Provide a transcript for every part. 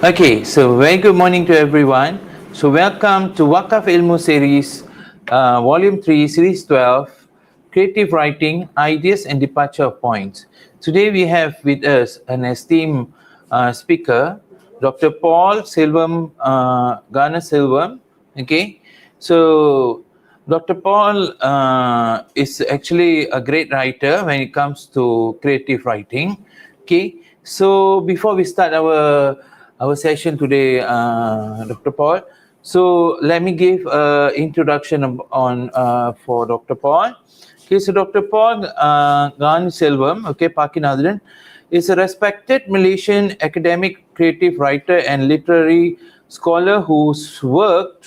Okay, so very good morning to everyone. So welcome to Waqaf Ilmu series, volume 3, series 12, creative writing, ideas and departure points. Today we have with us an esteemed speaker, Dr. Paul Gnanaselvam. Okay, so Dr. Paul is actually a great writer when it comes to creative writing. Okay, so before we start our session today, Dr. Paul. So let me give an introduction on for Dr. Paul. Okay, so Dr. Paul Gnanaselvam, okay, Pakinadran, is a respected Malaysian academic, creative writer and literary scholar whose work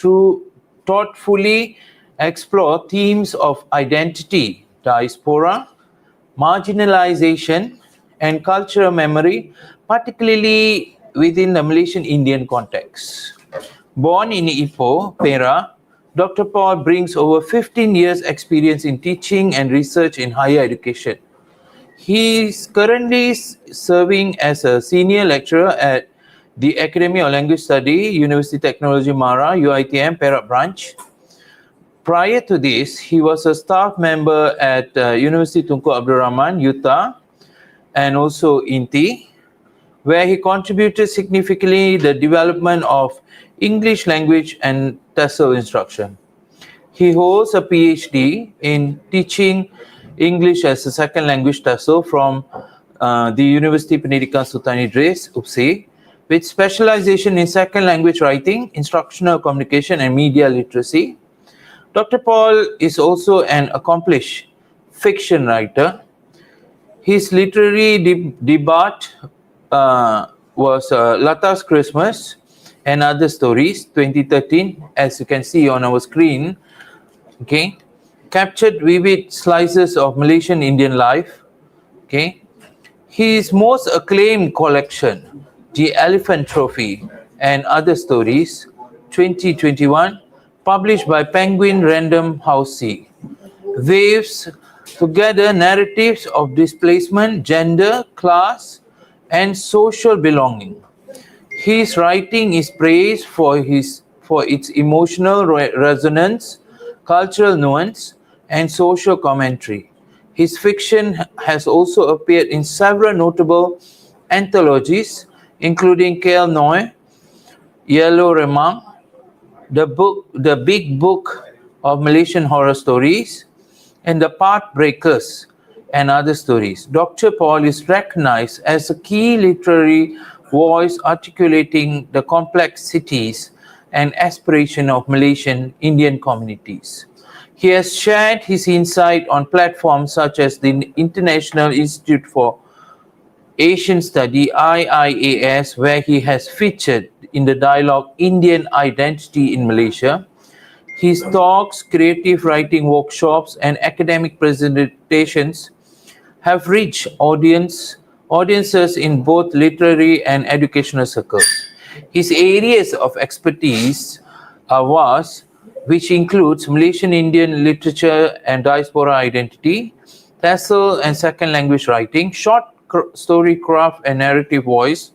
thoughtfully explore themes of identity, diaspora, marginalization, and cultural memory, particularly within the Malaysian Indian context. Born in Ipoh, Perak, Dr. Paul brings over 15 years experience in teaching and research in higher education. He is currently serving as a senior lecturer at the Academy of Language Study, University Technology Mara, UiTM, Perak branch. Prior to this, he was a staff member at University Tunku Abdul Rahman, Utah, and also INTI, where he contributed significantly the development of English language and TESOL instruction. He holds a PhD in teaching English as a second language TESOL from the University Pendidikan Sultan Idris, UPSI, with specialization in second language writing, instructional communication, and media literacy. Dr. Paul is also an accomplished fiction writer. His literary debut was Lata's Christmas and Other Stories, 2013, as you can see on our screen. Okay, captured vivid slices of Malaysian Indian life. Okay, his most acclaimed collection, The Elephant Trophy and Other Stories, 2021, published by Penguin Random House, weaves together narratives of displacement, gender, class, and social belonging. His writing is praised for its emotional resonance, cultural nuance, and social commentary. His fiction has also appeared in several notable anthologies, including Kel Noi, Yellow Remang, The Big Book of Malaysian Horror Stories, and The Pathbreakers and Other Stories. Dr. Paul is recognized as a key literary voice articulating the complexities and aspiration of Malaysian Indian communities. He has shared his insight on platforms such as the International Institute for Asian Study, IIAS, where he has featured in the dialogue Indian Identity in Malaysia. His talks, creative writing workshops, and academic presentations have reached audiences in both literary and educational circles. His areas of expertise are vast, which includes Malaysian Indian literature and diaspora identity, TESOL and second language writing, short story craft and narrative voice,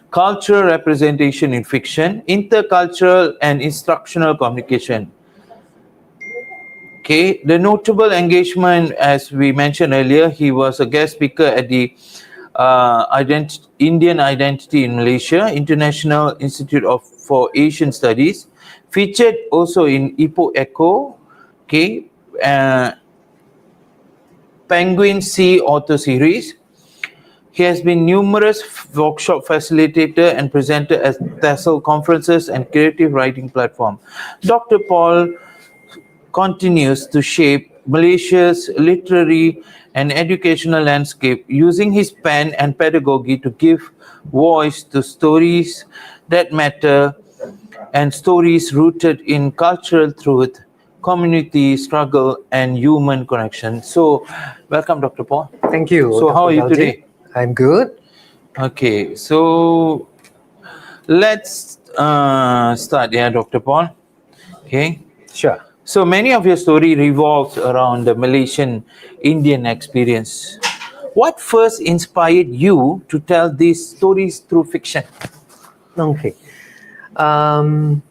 cultural representation in fiction, intercultural and instructional communication. Okay, the notable engagement, as we mentioned earlier, he was a guest speaker at the Indian Identity in Malaysia, International Institute for Asian Studies, featured also in Ipoh Echo, okay, Penguin C author series. He has been numerous workshop facilitator and presenter at TESOL conferences and creative writing platform. Dr. Paul continues to shape Malaysia's literary and educational landscape using his pen and pedagogy to give voice to stories that matter and stories rooted in cultural truth, community struggle, and human connection. So, welcome, Dr. Paul. Thank you. So, how are you today? I'm good. Okay, so let's start, Dr. Paul. Okay. Sure. So many of your story revolves around the Malaysian Indian experience. What first inspired you to tell these stories through fiction? Okay. When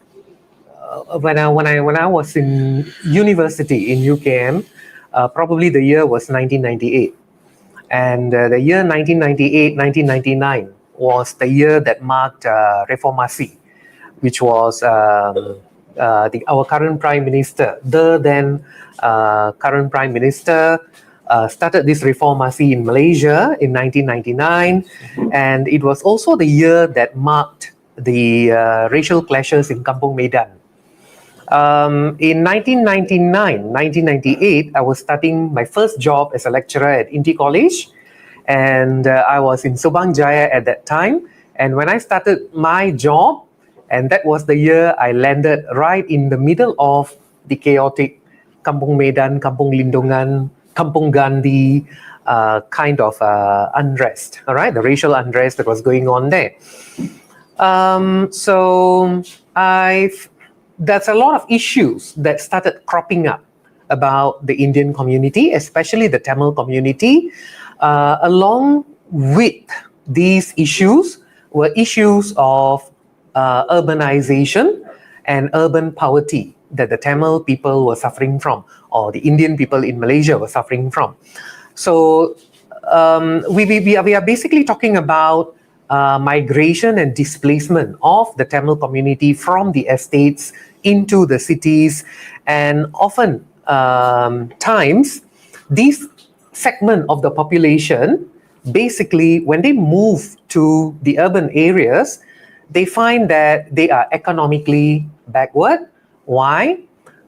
I was in university in UKM, probably the year was 1998, and the year 1998-1999 was the year that marked Reformasi, which was our current Prime Minister, the then current Prime Minister, started this Reformasi in Malaysia in 1999, and it was also the year that marked the racial clashes in Kampung Medan. In 1999, 1998, I was starting my first job as a lecturer at Inti College, and I was in Subang Jaya at that time. And when I started my job, and that was the year I landed right in the middle of the chaotic Kampung Medan, Kampung Lindungan, Kampung Gandhi kind of unrest, all right, the racial unrest that was going on there. There's a lot of issues that started cropping up about the Indian community, especially the Tamil community. Along with these issues were issues of urbanization and urban poverty that the Tamil people were suffering from, or the Indian people in Malaysia were suffering from. So we are basically talking about migration and displacement of the Tamil community from the estates into the cities, and often times these segment of the population, basically when they move to the urban areas, they find that they are economically backward. Why?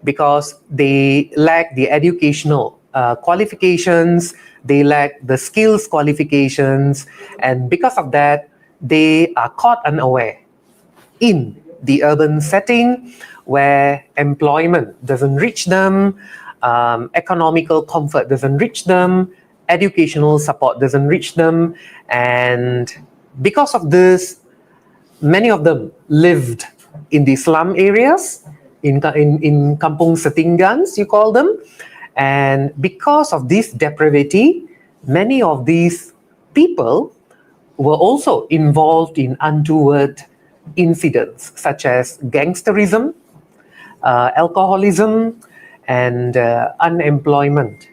Because they lack the educational qualifications, they lack the skills qualifications, and because of that, they are caught unaware in the urban setting where employment doesn't reach them, economical comfort doesn't reach them, educational support doesn't reach them, and because of this, many of them lived in the slum areas, in kampung setinggans, you call them. And because of this depravity, many of these people were also involved in untoward incidents such as gangsterism, alcoholism, and unemployment.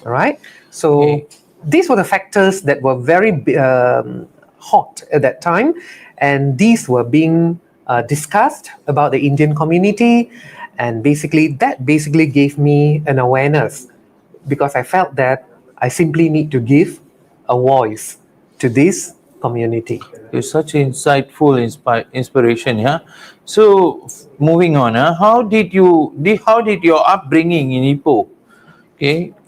All right. So these were the factors that were very hot at that time, and these were being discussed about the Indian community, and that basically gave me an awareness, because I felt that I simply need to give a voice to this community. It's such insightful inspiration, yeah. So moving on, how did your upbringing in Ipoh,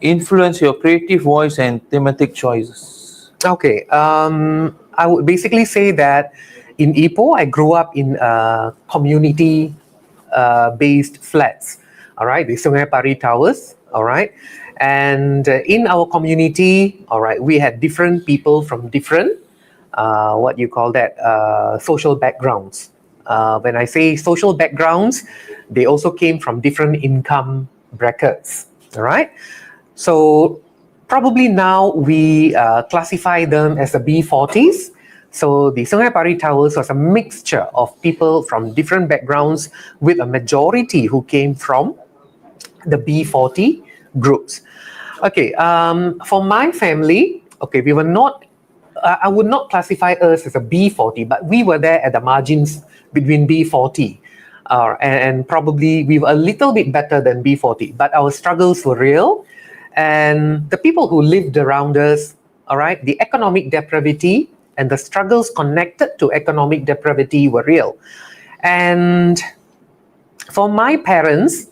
influence your creative voice and thematic choices? Okay, I would basically say that in Ipoh, I grew up in community based flats. All right, the Sungai Pari Towers. All right, and in our community, all right, we had different people from different social backgrounds. When I say social backgrounds, they also came from different income brackets. All right, so probably now we classify them as the B40s. So the Sungai Pari Towers was a mixture of people from different backgrounds, with a majority who came from the B40 groups. Okay, for my family, okay, we were not, I would not classify us as a B40, but we were there at the margins between B40. And probably we were a little bit better than B40, but our struggles were real. And the people who lived around us, all right, the economic depravity and the struggles connected to economic depravity were real. And for my parents,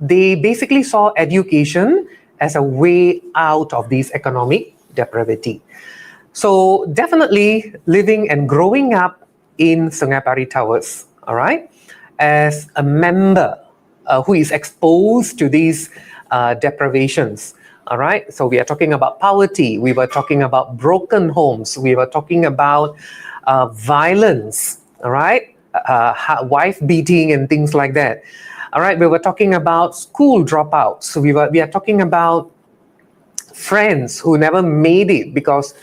they basically saw education as a way out of this economic depravity. So definitely living and growing up in Sungai Pari Towers, all right, as a member who is exposed to these deprivations, all right. So we are talking about poverty, we were talking about broken homes, we were talking about violence, all right, wife beating and things like that. All right, we were talking about school dropouts. So we are talking about friends who never made it because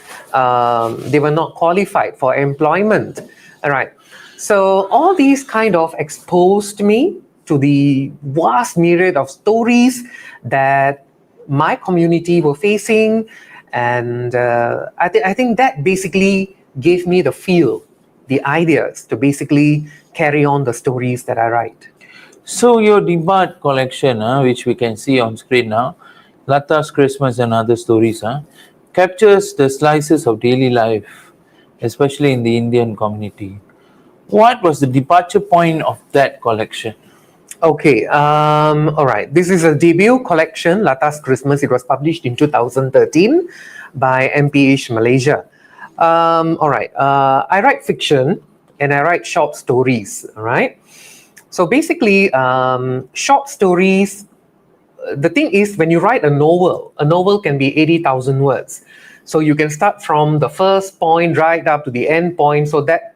they were not qualified for employment. All right. So all these kind of exposed me to the vast myriad of stories that my community were facing, and I think that basically gave me the feel, the ideas to basically carry on the stories that I write. So your debut collection, which we can see on screen now, Lata's Christmas and Other Stories, captures the slices of daily life, especially in the Indian community. What was the departure point of that collection? Okay, all right. This is a debut collection, Lata's Christmas. It was published in 2013 by MPH Malaysia. All right. I write fiction and I write short stories. All right. So basically, short stories. The thing is, when you write a novel can be 80,000 words. So you can start from the first point right up to the end point. So that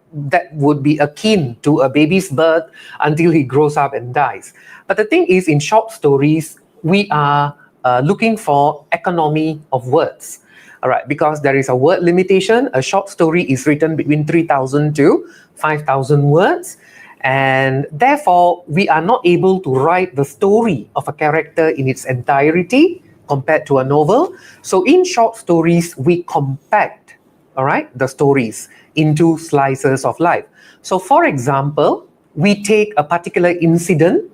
would be akin to a baby's birth until he grows up and dies. But the thing is, in short stories, we are looking for economy of words. All right, because there is a word limitation. A short story is written between 3,000 to 5,000 words. And therefore, we are not able to write the story of a character in its entirety compared to a novel. So in short stories, we compact, all right, the stories into slices of life. So for example, we take a particular incident,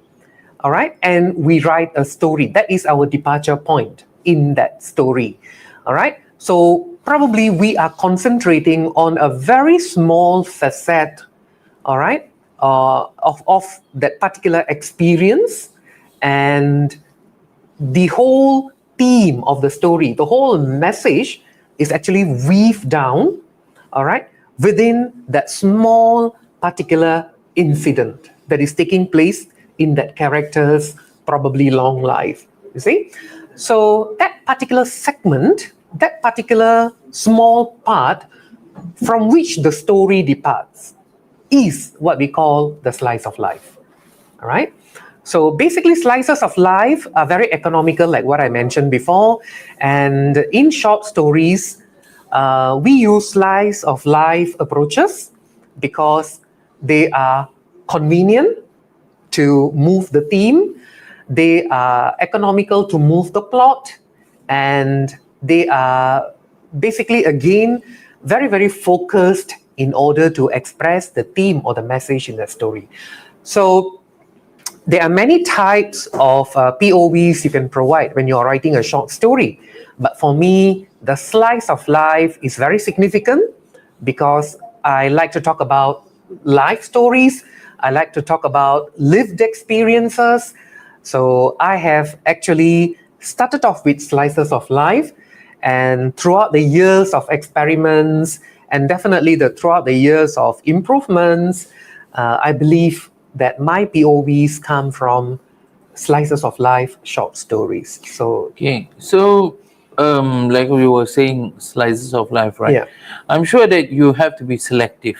all right, and we write a story. That is our departure point in that story, all right. So probably we are concentrating on a very small facet, all right, of that particular experience, and the whole theme of the story, the whole message is actually weaved down, all right, within that small particular incident that is taking place in that character's probably long life, you see. So that particular segment, that particular small part from which the story departs is what we call the slice of life, all right. So basically, slices of life are very economical, like what I mentioned before. And in short stories, we use slice of life approaches because they are convenient to move the theme, they are economical to move the plot, and they are basically, again, very, very focused in order to express the theme or the message in the story. So there are many types of POVs you can provide when you're writing a short story. But for me, the slice of life is very significant because I like to talk about life stories. I like to talk about lived experiences. So I have actually started off with slices of life, and throughout the years of experiments and definitely throughout the years of improvements, I believe that my POVs come from slices of life short stories. So Okay, so like we were saying, slices of life, right? Yeah. I'm sure that you have to be selective.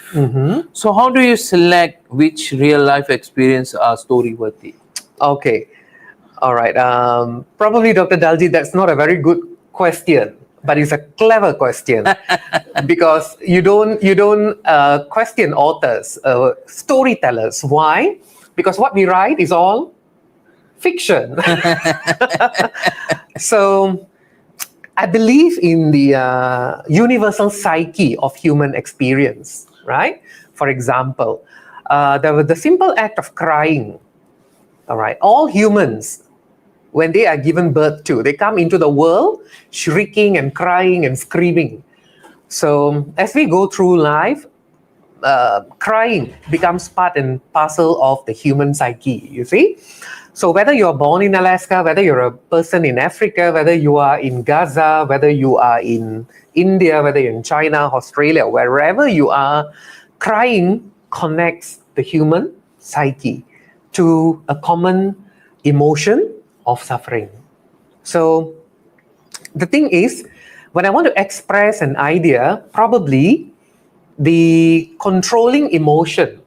So how do you select which real life experience are story worthy? okay, all right. Probably Dr. Daljeet, that's not a very good question, but it's a clever question because you don't question authors, storytellers. Why? Because what we write is all fiction. So I believe in the universal psyche of human experience, right? For example, the simple act of crying, all right? All humans, when they are given birth to, they come into the world shrieking and crying and screaming. So as we go through life, crying becomes part and parcel of the human psyche, you see. So whether you're born in Alaska, whether you're a person in Africa, whether you are in Gaza, whether you are in India, whether you're in China, Australia, wherever you are, crying connects the human psyche to a common emotion of suffering. So the thing is, when I want to express an idea, probably the controlling emotion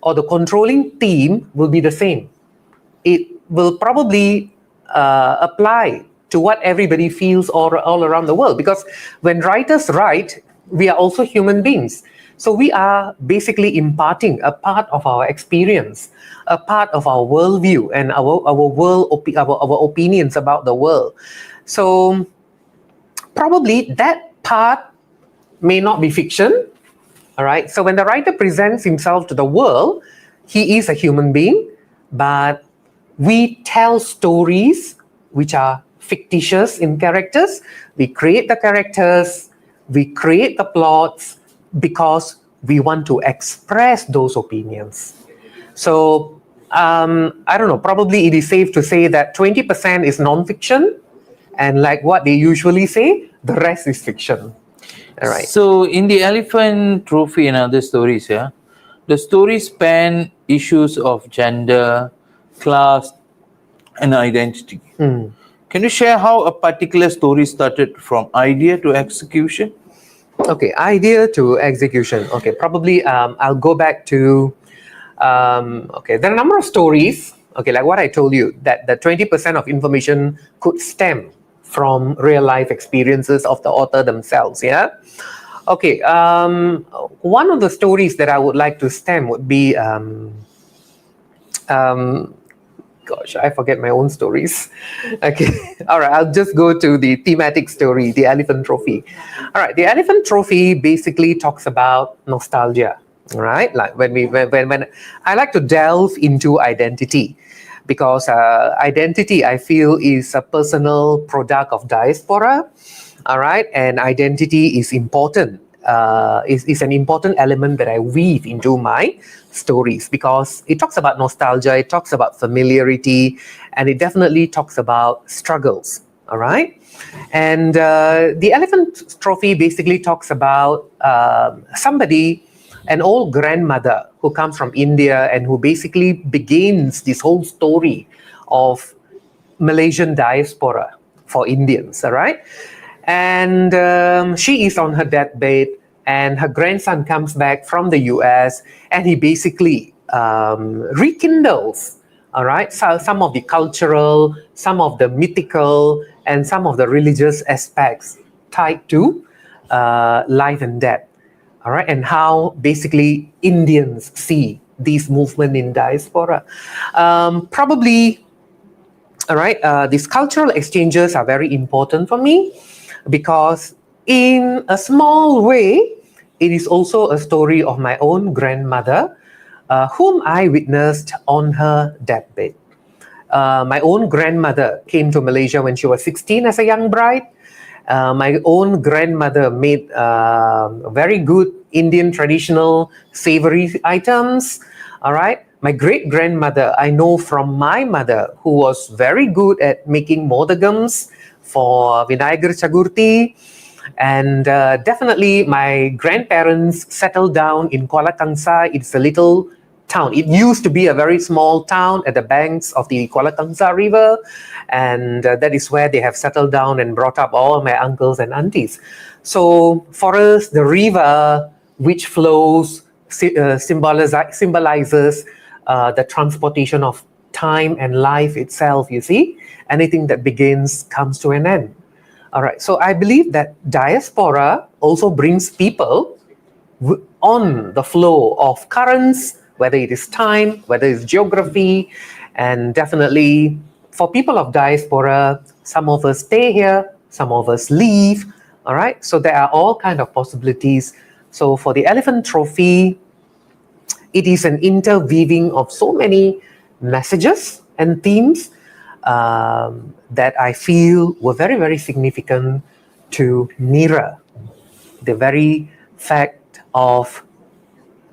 or the controlling theme will be the same. It will probably apply to what everybody feels all around the world. Because when writers write, we are also human beings. So we are basically imparting a part of our experience, a part of our worldview and our opinions about the world. So probably that part may not be fiction. All right. So when the writer presents himself to the world, he is a human being, but we tell stories which are fictitious in characters. We create the characters, we create the plots because we want to express those opinions. So I don't know, probably it is safe to say that 20% is non-fiction, and like what they usually say, the rest is fiction. All right. So in the Elephant Trophy and other stories, yeah, the stories span issues of gender, class, and identity. Can you share how a particular story started from idea to execution? Okay, idea to execution. Okay, probably I'll go back to, okay, there are a number of stories, okay, like what I told you, that the 20% of information could stem from real life experiences of the author themselves, yeah? Okay, one of the stories that I would like to stem would be, gosh, I forget my own stories. Okay, all right, I'll just go to the thematic story, the Elephant Trophy. All right, the Elephant Trophy basically talks about nostalgia, right? Like when I like to delve into identity, because identity, I feel, is a personal product of diaspora, all right? And identity is important, is an important element that I weave into my stories, because it talks about nostalgia, it talks about familiarity, and it definitely talks about struggles, all right? And the Elephant Trophy basically talks about somebody, an old grandmother who comes from India and who basically begins this whole story of Malaysian diaspora for Indians, all right? And she is on her deathbed, and her grandson comes back from the US, and he basically rekindles, all right, so some of the cultural, some of the mythical, and some of the religious aspects tied to life and death, all right, and how basically Indians see these movement in diaspora. Probably, all right, these cultural exchanges are very important for me, because in a small way, it is also a story of my own grandmother, whom I witnessed on her deathbed. My own grandmother came to Malaysia when she was 16 as a young bride. My own grandmother made very good Indian traditional savory items. All right. My great-grandmother, I know from my mother, who was very good at making modegams for Vinayagar Chagurti. And definitely my grandparents settled down in Kuala Kangsar. It's a little town. It used to be a very small town at the banks of the Kuala Kangsar River. And that is where they have settled down and brought up all my uncles and aunties. So for us, the river which flows symbolizes the transportation of time and life itself, you see. Anything that begins comes to an end. All right, so I believe that diaspora also brings people on the flow of currents, whether it is time, whether it's geography, and definitely for people of diaspora, some of us stay here, some of us leave, all right? So there are all kinds of possibilities. So for the Elephant Trophy, it is an interweaving of so many messages and themes that I feel were very, very significant to mirror the very fact of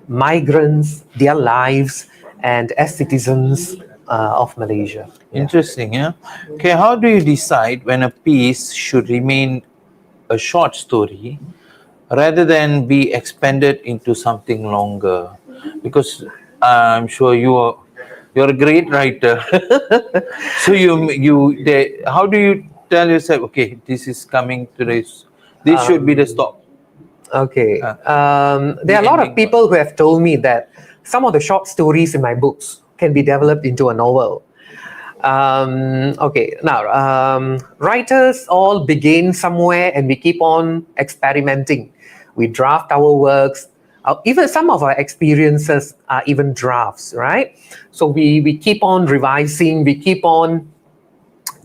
migrants, their lives, and as citizens of Malaysia. Interesting, yeah? Okay, how do you decide when a piece should remain a short story rather than be expanded into something longer? Because I'm sure you're a great writer. So how do you tell yourself, okay, this is coming to this should be the stop? Okay. There are a lot of people who have told me that some of the short stories in my books can be developed into a novel. Okay, now writers all begin somewhere and we keep on experimenting. We draft our works. Even some of our experiences are even drafts, right? So we keep on revising, we keep on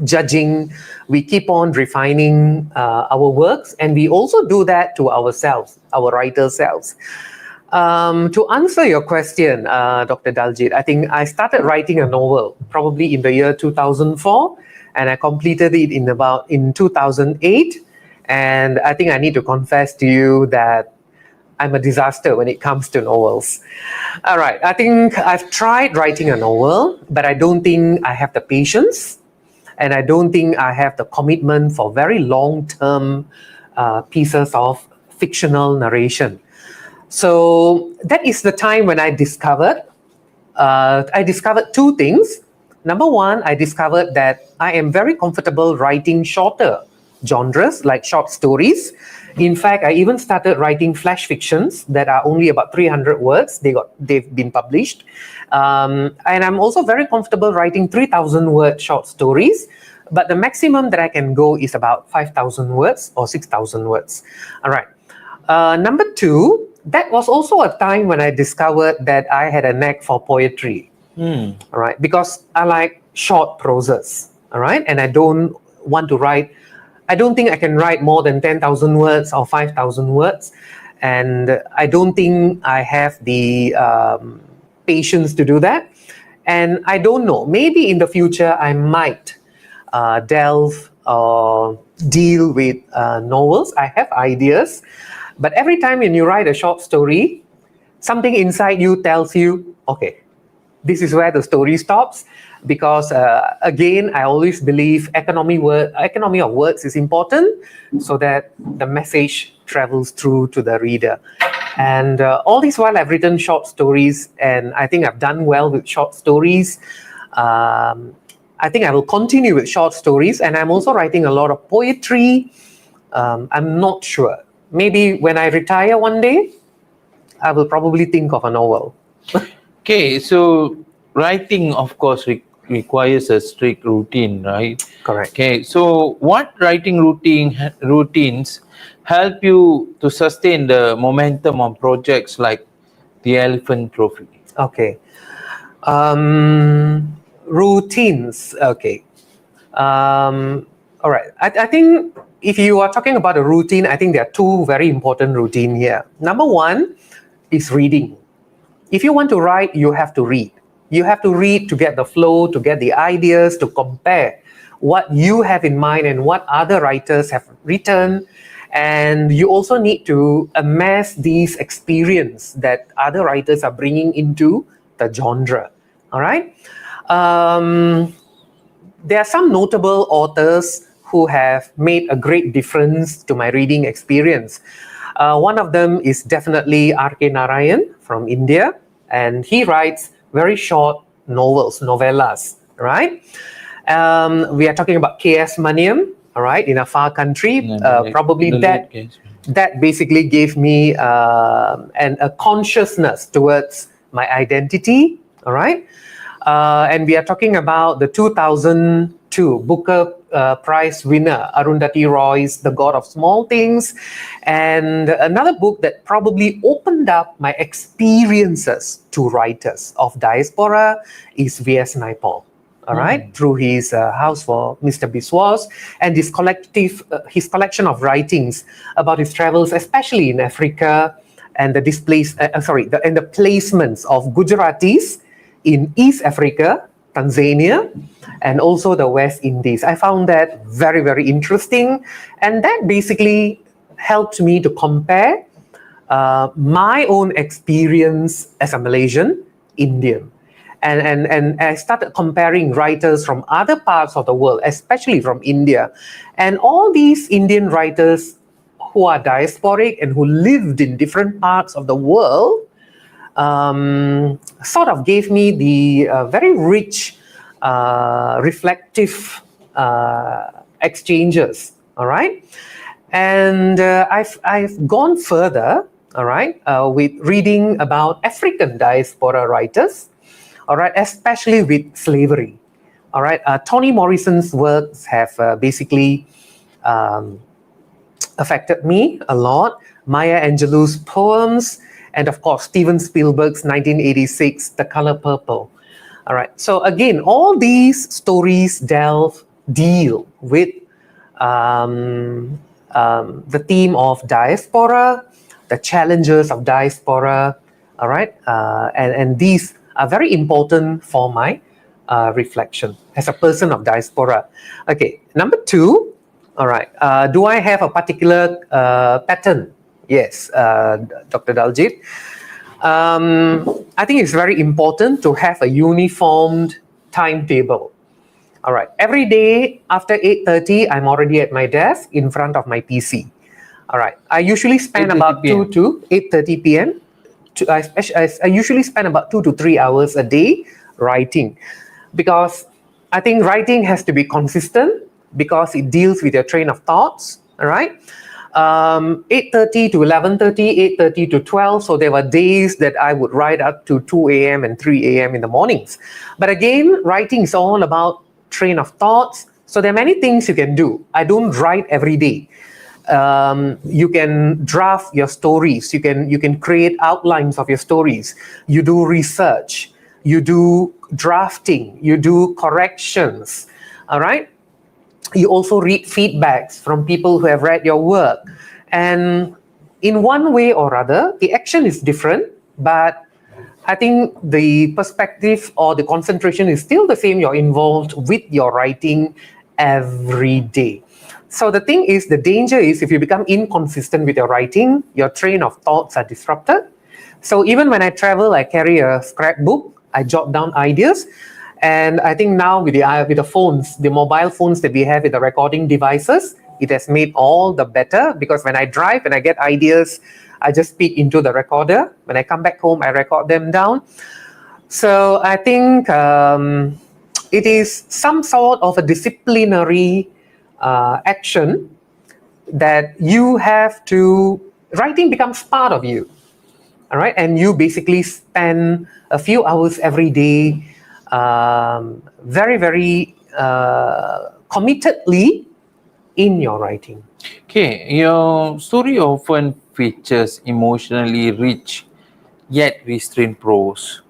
judging, we keep on refining our works, and we also do that to ourselves, our writer selves. To answer your question, Dr. Daljeet, I think I started writing a novel probably in the year 2004, and I completed it in 2008. And I think I need to confess to you that I'm a disaster when it comes to novels. All right, I think I've tried writing a novel, but I don't think I have the patience, and I don't think I have the commitment for very long-term pieces of fictional narration. So that is the time when I discovered two things. Number one, I discovered that I am very comfortable writing shorter genres like short stories. In fact, I even started writing flash fictions that are only about 300 words. They've been published. And I'm also very comfortable writing 3,000 word short stories. But the maximum that I can go is about 5,000 words or 6,000 words. All right. Number two, that was also a time when I discovered that I had a knack for poetry. All right, because I like short proses. All right, and I don't want to write. I don't think I can write more than 10,000 words or 5,000 words, and I don't think I have the patience to do that. And I don't know. Maybe in the future I might delve or deal with novels. I have ideas. But every time when you write a short story, something inside you tells you, okay, this is where the story stops. Because again, I always believe economy of words is important so that the message travels through to the reader. And all this while I've written short stories, and I think I've done well with short stories. I think I will continue with short stories, and I'm also writing a lot of poetry. I'm not sure. Maybe when I retire one day, I will probably think of a novel. Okay, so writing, of course, requires a strict routine, right? Correct. Okay, so what writing routines help you to sustain the momentum on projects like the Elephant Trophy? Okay. Routines. Okay. All right. I think if you are talking about a routine, I think there are two very important routines here. Number one is reading. If you want to write, you have to read. You have to read to get the flow, to get the ideas, to compare what you have in mind and what other writers have written. And you also need to amass these experience that other writers are bringing into the genre. All right. There are some notable authors who have made a great difference to my reading experience. One of them is definitely R.K. Narayan from India, and he writes very short novels, novellas, right? We are talking about K.S. Maniam, all right, in a far country. Probably that basically gave me a consciousness towards my identity, all right? And we are talking about the 2002 Booker Prize winner, Arundhati Roy's The God of Small Things. And another book that probably opened up my experiences to writers of diaspora is V.S. Naipaul. All right, through his House for Mr. Biswas and his collection of writings about his travels, especially in Africa, and the placements of Gujaratis in East Africa, Tanzania, and also the West Indies. I found that very, very interesting. And that basically helped me to compare my own experience as a Malaysian Indian. And I started comparing writers from other parts of the world, especially from India. And all these Indian writers who are diasporic and who lived in different parts of the world sort of gave me the very rich, reflective exchanges. All right, and I've gone further. All right, with reading about African diaspora writers. All right, especially with slavery. All right. Toni Morrison's works have basically affected me a lot. Maya Angelou's poems, and of course, Steven Spielberg's 1986, The Color Purple. All right. So again, all these stories deal with the theme of diaspora, the challenges of diaspora. All right. And these are very important for my reflection as a person of diaspora. Okay. Number two. All right. Do I have a particular pattern? Yes, Dr. Daljeet. I think it's very important to have a uniformed timetable. All right. Every day after 8:30, I'm already at my desk in front of my PC. All right. I usually spend about 2 to 8:30 p.m. I usually spend about 2 to 3 hours a day writing, because I think writing has to be consistent because it deals with your train of thoughts. All right. 8:30 to 11:30, 8:30 to 12. So there were days that I would write up to 2 a.m. and 3 a.m. in the mornings. But again, writing is all about train of thoughts. So there are many things you can do. I don't write every day. You can draft your stories. You can create outlines of your stories. You do research. You do drafting. You do corrections. All right. You also read feedbacks from people who have read your work. And in one way or other, the action is different, but I think the perspective or the concentration is still the same. You're involved with your writing every day. So the thing is, the danger is if you become inconsistent with your writing, your train of thoughts are disrupted. So even when I travel, I carry a scrapbook, I jot down ideas. And I think now with the phones, the mobile phones that we have with the recording devices, it has made all the better, because when I drive and I get ideas, I just speak into the recorder. When I come back home, I record them down. So I think it is some sort of a disciplinary action that you have to, writing becomes part of you. All right. And you basically spend a few hours every day very, very committedly in your writing. Okay, your story often features emotionally rich yet restrained prose.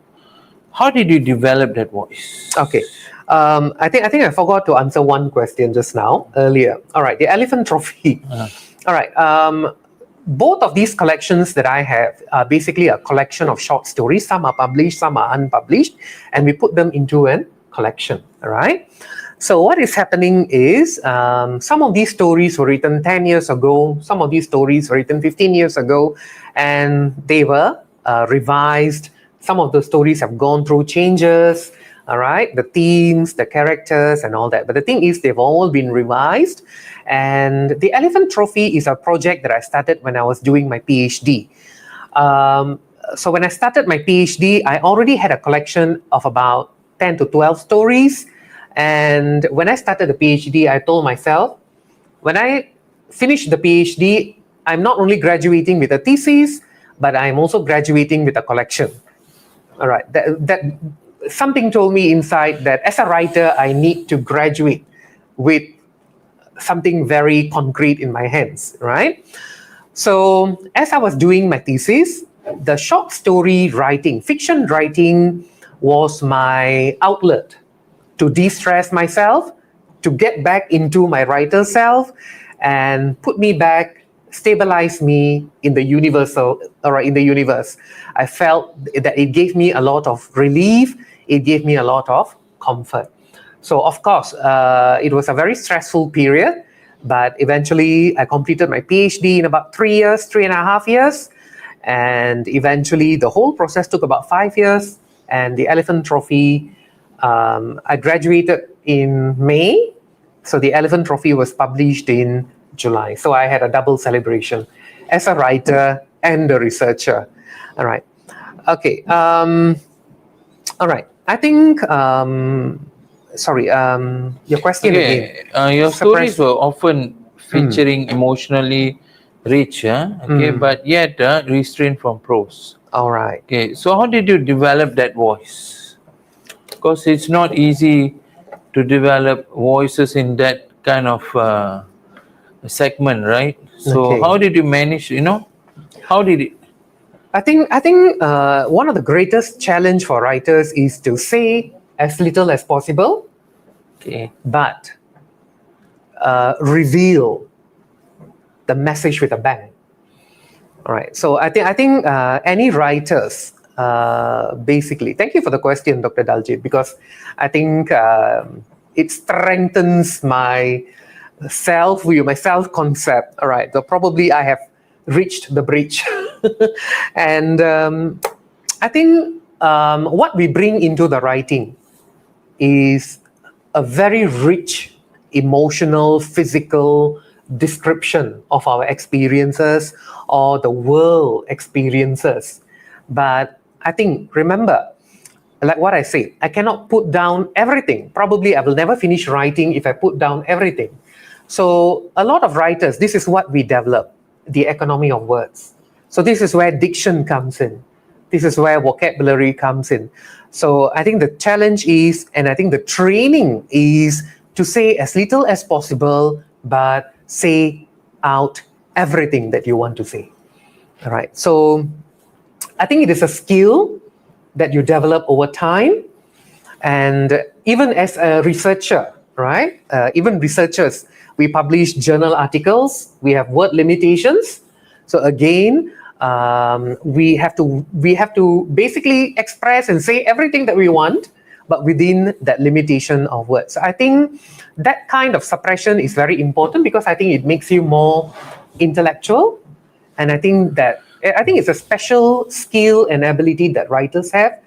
How did you develop that voice? Okay. I think I forgot to answer one question just now earlier. All right, the Elephant Trophy. All right. Both of these collections that I have are basically a collection of short stories. Some are published, some are unpublished, and we put them into a collection. All right. So what is happening is some of these stories were written 10 years ago. Some of these stories were written 15 years ago, and they were revised. Some of the stories have gone through changes. All right, the themes, the characters, and all that. But the thing is, they've all been revised. And the Elephant Trophy is a project that I started when I was doing my PhD. So when I started my PhD, I already had a collection of about 10 to 12 stories. And when I started the PhD, I told myself, when I finish the PhD, I'm not only graduating with a thesis, but I'm also graduating with a collection. All right, that something told me inside that as a writer, I need to graduate with something very concrete in my hands, right? So as I was doing my thesis, the short story writing, fiction writing was my outlet to de-stress myself, to get back into my writer self and put me back, stabilize me in the universe. I felt that it gave me a lot of relief. It gave me a lot of comfort. So of course, it was a very stressful period, but eventually I completed my PhD in about 3.5 years. And eventually the whole process took about 5 years. And the Elephant Trophy, I graduated in May. So the Elephant Trophy was published in July. So I had a double celebration as a writer and a researcher. All right. Okay. All right. I think, your question again. Your stories were often featuring emotionally rich, but yet restrained from prose. All right. Okay, so how did you develop that voice? Because it's not easy to develop voices in that kind of segment, right? So Okay. how did you manage, how did it? I think one of the greatest challenge for writers is to say as little as possible, Okay. but reveal the message with a bang. All right. So I think any writers basically. Thank you for the question, Dr. Daljeet, because I think it strengthens my self view, my self concept. All right. So probably I have reached the bridge, and I think what we bring into the writing is a very rich emotional, physical description of our experiences or the world experiences. But I think, remember, like what I said, I cannot put down everything. Probably I will never finish writing if I put down everything. So a lot of writers, this is what we develop, the economy of words. So this is where diction comes in. This is where vocabulary comes in. So I think the challenge is, and I think the training is to say as little as possible, but say out everything that you want to say. All right. So I think it is a skill that you develop over time. And even as a researcher, right? Even researchers, we publish journal articles, we have word limitations. So again, we have to basically express and say everything that we want, but within that limitation of words. So I think that kind of suppression is very important because I think it makes you more intellectual. And I think it's a special skill and ability that writers have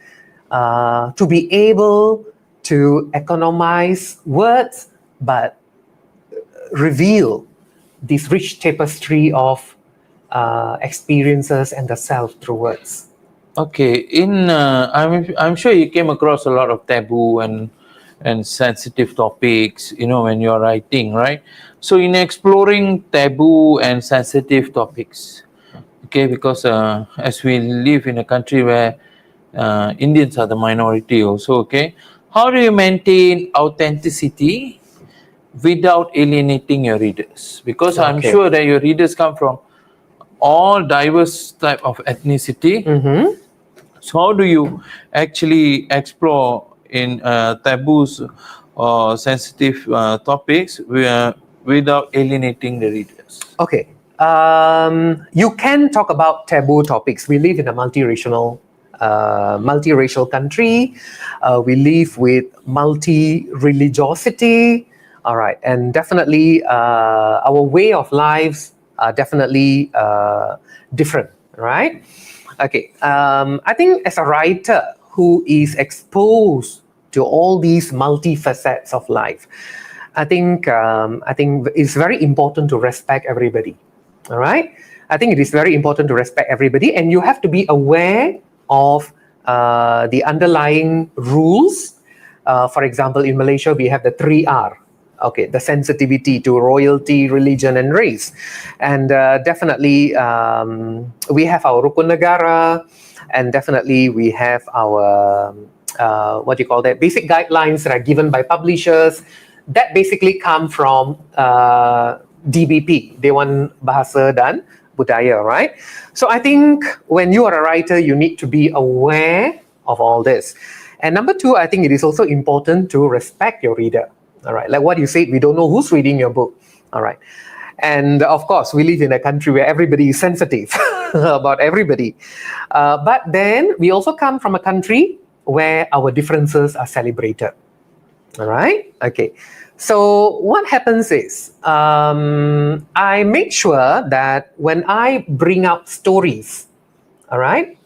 to be able to economize words, but reveal this rich tapestry of experiences and the self through words. Okay, I'm sure you came across a lot of taboo and sensitive topics, when you're writing, right? So in exploring taboo and sensitive topics, okay, because as we live in a country where Indians are the minority also, okay, how do you maintain authenticity without alienating your readers? Because I'm Okay. sure that your readers come from all diverse type of ethnicity. Mm-hmm. So how do you actually explore in taboos or sensitive topics without alienating the readers? Okay. You can talk about taboo topics. We live in a multiracial country. We live with multi-religiosity. All right, and definitely our way of lives are definitely different, right? Okay. I think as a writer who is exposed to all these multifacets of life, I think it's very important to respect everybody. All right. I think it is very important to respect everybody, and you have to be aware of the underlying rules. For example, in Malaysia, we have the 3R. Okay, the sensitivity to royalty, religion, and race. And definitely, we have our Rukun Negara, and definitely we have our, basic guidelines that are given by publishers that basically come from DBP, Dewan Bahasa dan Budaya, right? So I think when you are a writer, you need to be aware of all this. And number two, I think it is also important to respect your reader. All right, like what you said, we don't know who's reading your book. All right. And of course, we live in a country where everybody is sensitive about everybody. But then we also come from a country where our differences are celebrated. All right. Okay. So what happens is I make sure that when I bring out stories, all right,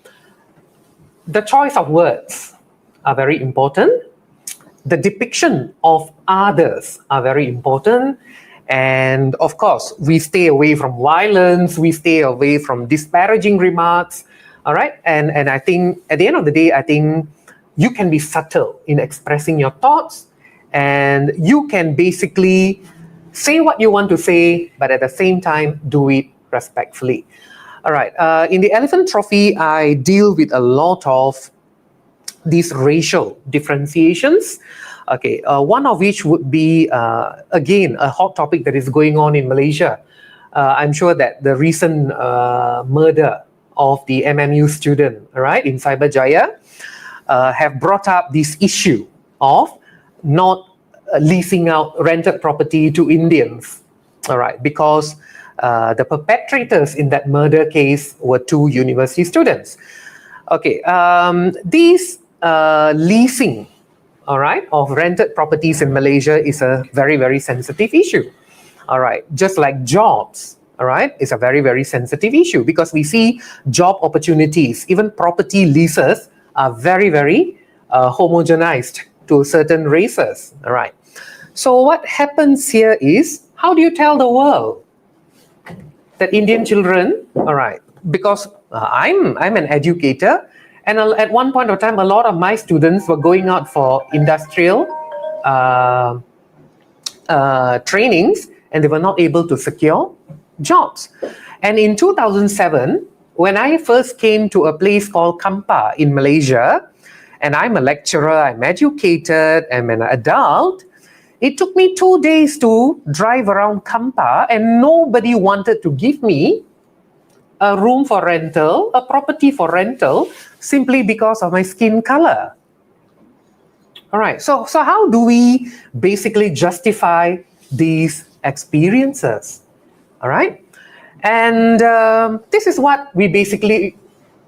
the choice of words are very important. The depiction of others are very important. And of course, we stay away from violence, we stay away from disparaging remarks. All right. And I think at the end of the day, I think you can be subtle in expressing your thoughts, and you can basically say what you want to say, but at the same time, do it respectfully. All right. In the Elephant Trophy, I deal with a lot of these racial differentiations. Okay, one of which would be, again, a hot topic that is going on in Malaysia. I'm sure that the recent murder of the MMU student, right, in Cyberjaya, have brought up this issue of not leasing out rented property to Indians, all right, because the perpetrators in that murder case were 2 university students. Okay, these leasing, all right, of rented properties in Malaysia is a very, very sensitive issue. All right, just like jobs, all right, it's a very, very sensitive issue because we see job opportunities, even property leases are very, very homogenized to certain races, all right. So what happens here is, how do you tell the world that Indian children, all right, because I'm an educator, and at one point of time, a lot of my students were going out for industrial trainings, and they were not able to secure jobs. And in 2007, when I first came to a place called Kampa in Malaysia, and I'm a lecturer, I'm educated, I'm an adult, it took me 2 days to drive around Kampa, and nobody wanted to give me a room for rental, a property for rental, simply because of my skin color. All right, so how do we basically justify these experiences? All right, and this is what we basically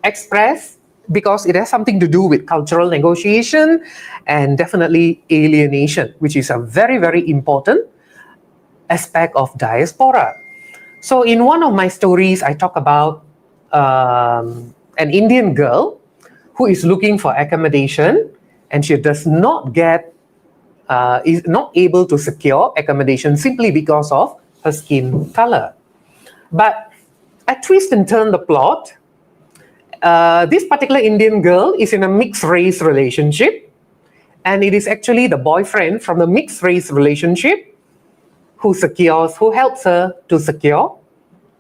express, because it has something to do with cultural negotiation and definitely alienation, which is a very, very important aspect of diaspora. So in one of my stories, I talk about an Indian girl who is looking for accommodation, and she does not get, is not able to secure accommodation simply because of her skin color. But I twist and turn the plot. This particular Indian girl is in a mixed race relationship, and it is actually the boyfriend from the mixed race relationship who helps her to secure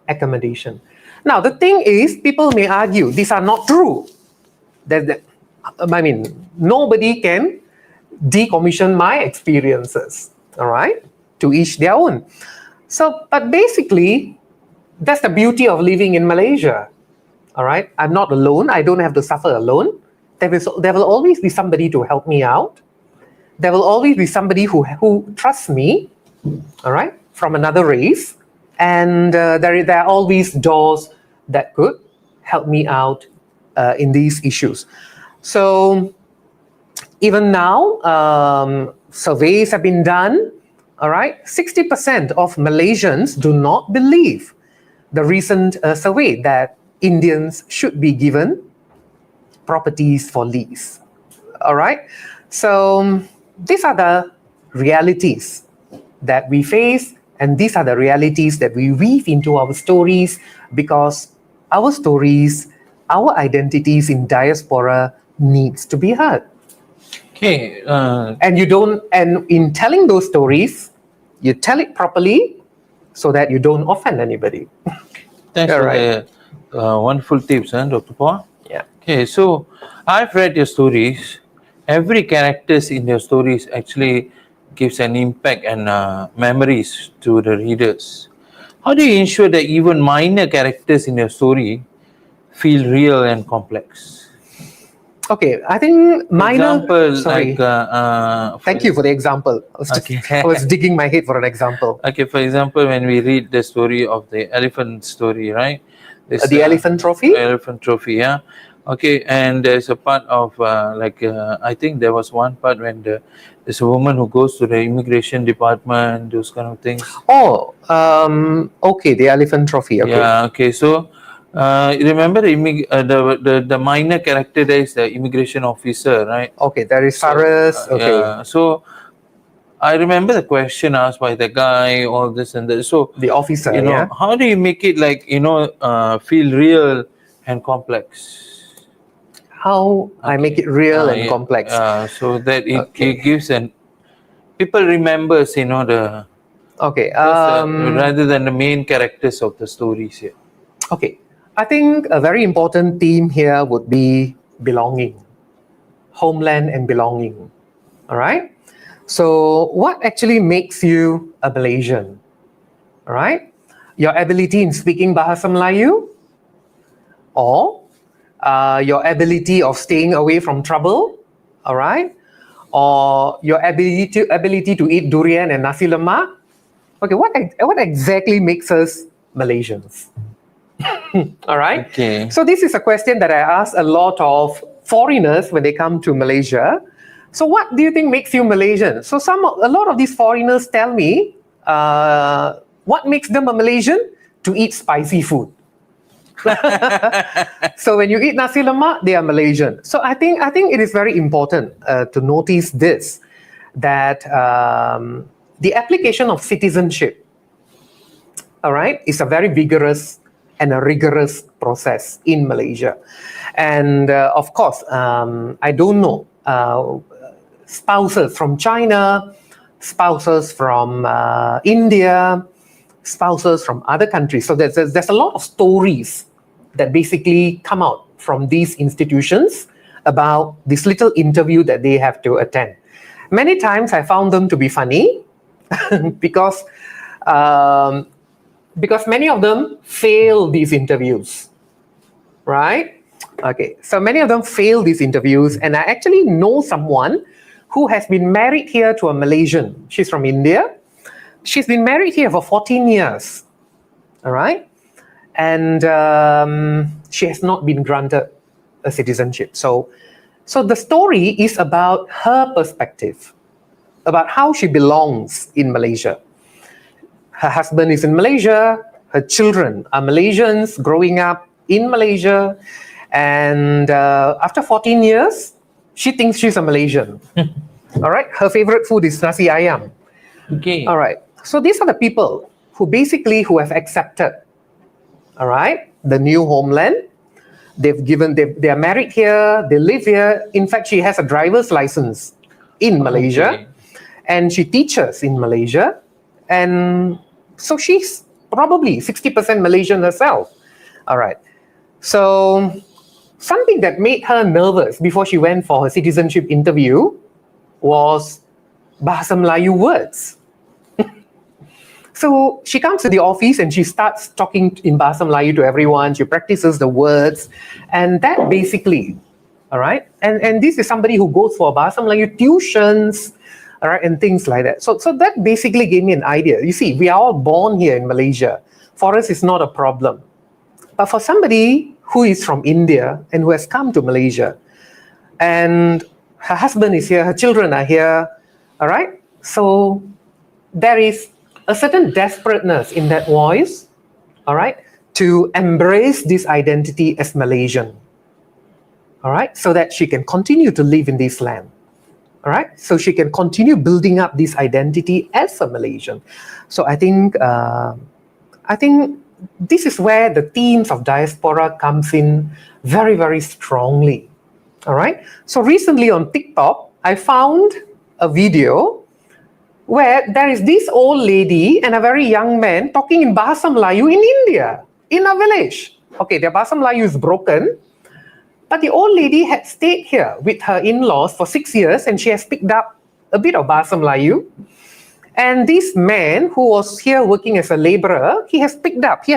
accommodation. Now, the thing is, people may argue these are not true. I mean, nobody can decommission my experiences, all right? To each their own. So, but basically, that's the beauty of living in Malaysia. All right, I'm not alone. I don't have to suffer alone. There will always be somebody to help me out. There will always be somebody who trusts me, all right, from another race. And there are always doors that could help me out in these issues. So even now, surveys have been done, all right? 60% of Malaysians do not believe the recent survey that Indians should be given properties for lease. All right. So these are the realities that we face, and these are the realities that we weave into our stories, because our stories, our identities in diaspora needs to be heard. Okay. And in telling those stories, you tell it properly so that you don't offend anybody. Thanks All for right. the wonderful tips, Dr. Paul. Yeah. Okay, so I've read your stories. Every characters in your stories actually gives an impact and memories to the readers. How do you ensure that even minor characters in your story feel real and complex? Okay, I think For minor. example, Sorry. Thank you for the example. I was digging my head for an example. Okay, for example, when we read the story of the elephant story, right? The elephant trophy? Elephant trophy, yeah. Okay, and there's a part of I think there was one part when there's a woman who goes to the immigration department, those kind of things. Oh, okay, the elephant trophy. Okay. Yeah. Okay. So, remember the minor character there is the immigration officer, right? Okay, there is Cyrus. Okay. Yeah. So, I remember the question asked by the guy, all this and that. So the officer, how do you make it feel real and complex? How I make it real and complex? So that it gives people remembers, the rather than the main characters of the stories here. Okay, I think a very important theme here would be belonging, homeland and belonging. All right. So what actually makes you a Malaysian? All right? Your ability in speaking Bahasa Melayu, or your ability of staying away from trouble, all right? Or your ability to eat durian and nasi lemak. Okay, what exactly makes us Malaysians? All right. Okay. So this is a question that I ask a lot of foreigners when they come to Malaysia. So what do you think makes you Malaysian? So a lot of these foreigners tell me what makes them a Malaysian? To eat spicy food. So when you eat nasi lemak, they are Malaysian. So I think it is very important to notice this, that the application of citizenship, all right, is a very vigorous and a rigorous process in Malaysia. And of course, I don't know, spouses from China, spouses from India, spouses from other countries. So there's a lot of stories that basically come out from these institutions about this little interview that they have to attend. Many times I found them to be funny because many of them fail these interviews, right? Okay, so many of them fail these interviews, and I actually know someone who has been married here to a Malaysian. She's from India. She's been married here for 14 years, all right? And she has not been granted a citizenship. So the story is about her perspective, about how she belongs in Malaysia. Her husband is in Malaysia, her children are Malaysians growing up in Malaysia, and after 14 years, she thinks she's a Malaysian. All right, her favorite food is nasi ayam. Okay. All right, so these are the people who have accepted, all right, the new homeland. They are married here, they live here. In fact, she has a driver's license in Malaysia, Okay. and she teaches in Malaysia. And so she's probably 60% Malaysian herself. All right. So something that made her nervous before she went for her citizenship interview was Bahasa Melayu words. So she comes to the office and she starts talking in Bahasa Melayu to everyone. She practices the words, and that basically, all right. And this is somebody who goes for Bahasa Melayu tuitions, all right, and things like that. So that basically gave me an idea. You see, we are all born here in Malaysia. For us, it's not a problem. But for somebody who is from India and who has come to Malaysia, and her husband is here, her children are here, all right? So there is a certain desperateness in that voice, all right, to embrace this identity as Malaysian, all right, so that she can continue to live in this land, all right, so she can continue building up this identity as a Malaysian. So I think this is where the themes of diaspora comes in very, very strongly, all right. So recently on TikTok, I found a video where there is this old lady and a very young man talking in Bahasa Melayu in India, in a village. Okay, their Bahasa Melayu is broken, but the old lady had stayed here with her in-laws for 6 years, and she has picked up a bit of Bahasa Melayu. And this man who was here working as a laborer, he has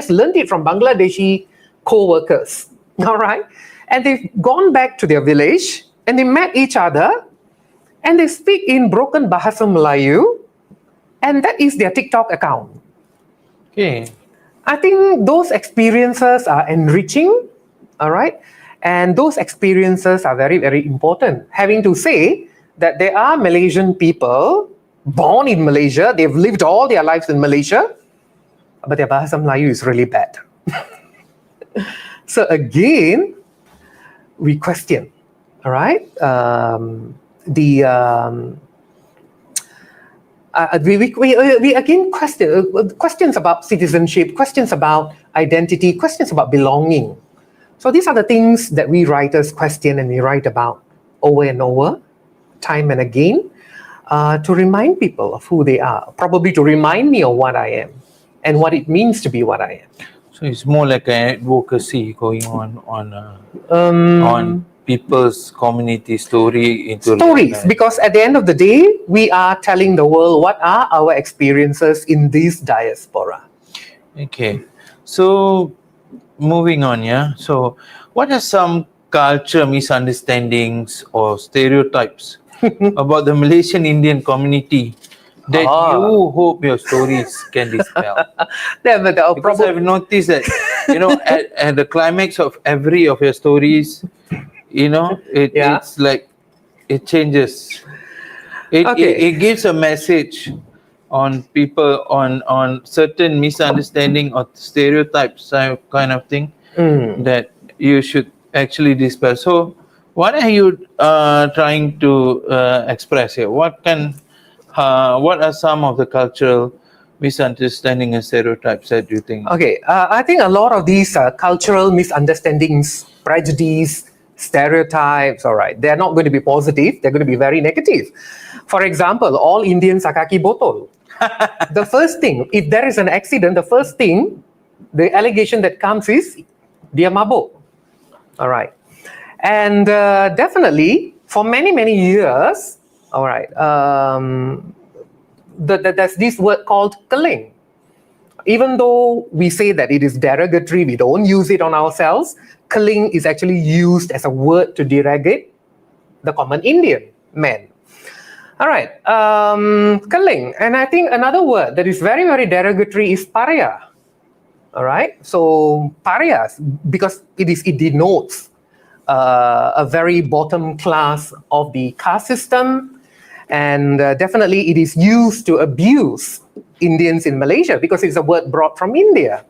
learned it from Bangladeshi co-workers, all right? And they've gone back to their village, and they met each other, and they speak in broken Bahasa Melayu, and that is their TikTok account. Okay. I think those experiences are enriching, all right? And those experiences are very, very important. Having to say that there are Malaysian people born in Malaysia, they've lived all their lives in Malaysia, but their Bahasa Melayu is really bad. So again, we question, all right? We again questions about citizenship, questions about identity, questions about belonging. So these are the things that we writers question and we write about over and over, time and again, to remind people of who they are, probably to remind me of what I am and what it means to be what I am. So it's more like an advocacy going on people's community story into Stories, because at the end of the day, we are telling the world what are our experiences in this diaspora. Okay, so moving on, yeah. So, what are some culture misunderstandings or stereotypes about the Malaysian Indian community that you hope your stories can dispel? Because I've noticed that, at the climax of every of your stories, it's like it changes. It gives a message on people on certain misunderstanding or stereotypes kind of thing that you should actually dispel. So, what are you trying to express here? What are some of the cultural misunderstanding and stereotypes that you think? Okay, I think a lot of these cultural misunderstandings, prejudice, stereotypes, all right, they're not going to be positive, they're going to be very negative. For example, all Indians are kaki botol. The first thing, if there is an accident, the allegation that comes is, dia mabuk. All right. And definitely, for many, many years, all right, there's this word called keling. Even though we say that it is derogatory, we don't use it on ourselves, keling is actually used as a word to derogate the common Indian man. All right, keling. And I think another word that is very, very derogatory is pariah. All right, so pariahs, because it denotes a very bottom class of the caste system, and definitely it is used to abuse Indians in Malaysia because it's a word brought from India.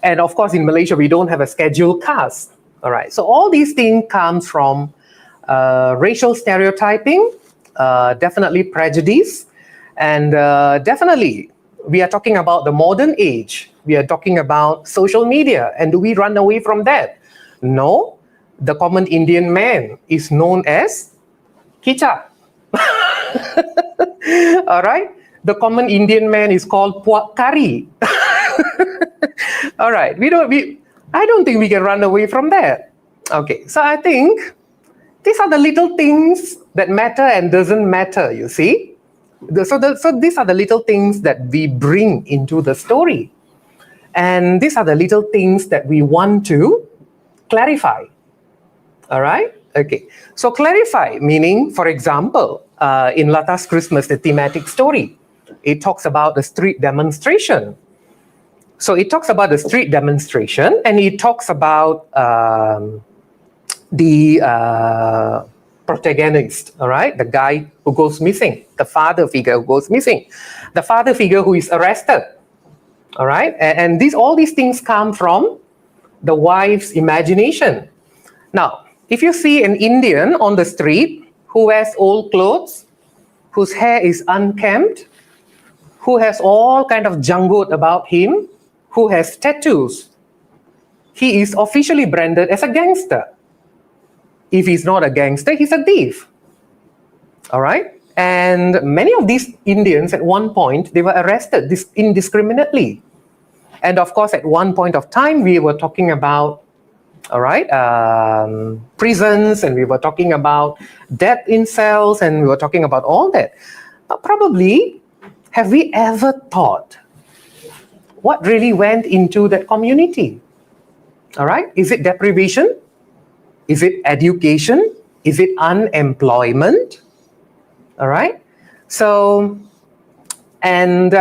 And of course, in Malaysia, we don't have a scheduled caste. All right, so all these things comes from racial stereotyping, definitely prejudice, and definitely we are talking about the modern age. We are talking about social media. And do we run away from that? No. The common Indian man is known as kicap. All right. The common Indian man is called puak kari. All right. I don't think we can run away from that. Okay. So I think these are the little things that matter and doesn't matter, you see. So these are the little things that we bring into the story. And these are the little things that we want to clarify. All right? Okay. So clarify, meaning, for example, in Lata's Christmas, the thematic story, it talks about the street demonstration. So it talks about the street demonstration, and it talks about the protagonist, all right? The guy who goes missing, the father figure who goes missing, the father figure who is arrested, all right? And all these things come from the wife's imagination. Now, if you see an Indian on the street who wears old clothes, whose hair is unkempt, who has all kind of janggut about him, who has tattoos, he is officially branded as a gangster. If he's not a gangster, he's a thief. All right? And many of these Indians, at one point, they were arrested indiscriminately. And of course, at one point of time, we were talking about, all right, prisons, and we were talking about death in cells, and we were talking about all that. But probably, have we ever thought what really went into that community? All right? Is it deprivation? Is it education? Is it unemployment? All right? So, and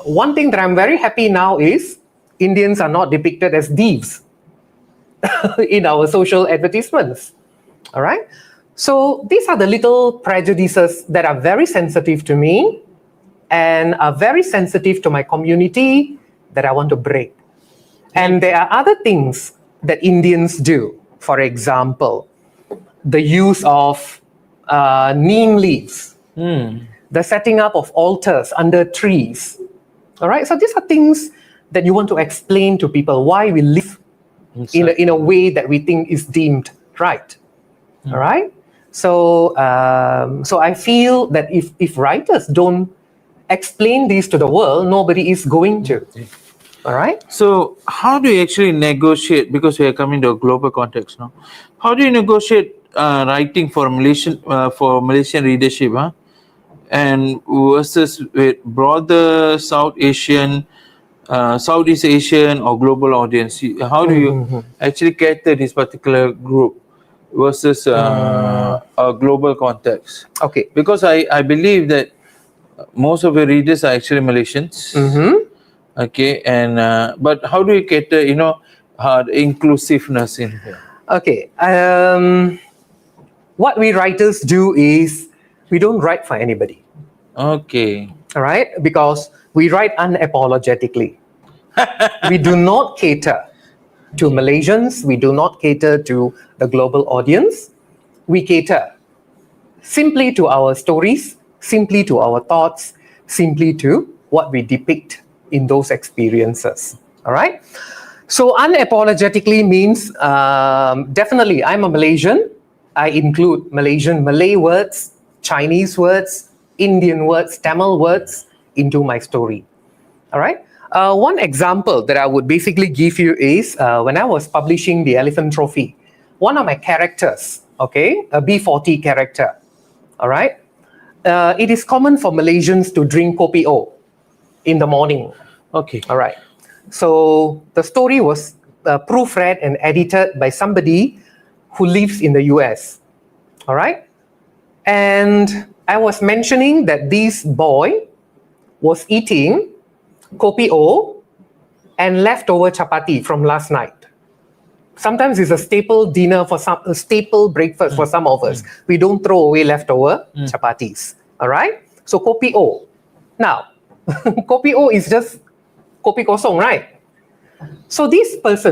one thing that I'm very happy now is Indians are not depicted as thieves in our social advertisements. All right? So these are the little prejudices that are very sensitive to me and are very sensitive to my community that I want to break. And there are other things that Indians do. For example, the use of neem leaves, the setting up of altars under trees. All right, so these are things that you want to explain to people why we live in a way that we think is deemed right. All right, so I feel that if writers don't explain these to the world, nobody is going to. All right. So how do you actually negotiate, because we are coming to a global context now, how do you negotiate writing for Malaysian readership, and versus with broader Southeast Asian or global audience? How do you actually cater this particular group versus a global context? Okay. Because I believe that most of your readers are actually Malaysians. Okay, and but how do you cater, the inclusiveness in here? Okay. What we writers do is we don't write for anybody. Okay. All right, because we write unapologetically. We do not cater to Malaysians. We do not cater to the global audience. We cater simply to our stories, simply to our thoughts, simply to what we depict in those experiences. All right. So unapologetically means definitely I'm a Malaysian. I include Malay words, Chinese words, Indian words, Tamil words into my story. All right. One example that I would basically give you is when I was publishing the Elephant Trophy, one of my characters, okay, a B40 character, all right, it is common for Malaysians to drink kopi O in the morning. Okay. All right. So the story was proofread and edited by somebody who lives in the US. All right. And I was mentioning that this boy was eating kopi O and leftover chapati from last night. Sometimes it's a staple dinner for some, a staple breakfast for some of us. We don't throw away leftover chapatis. All right. So kopi O. Now, kopi O is just kopi kosong, right? So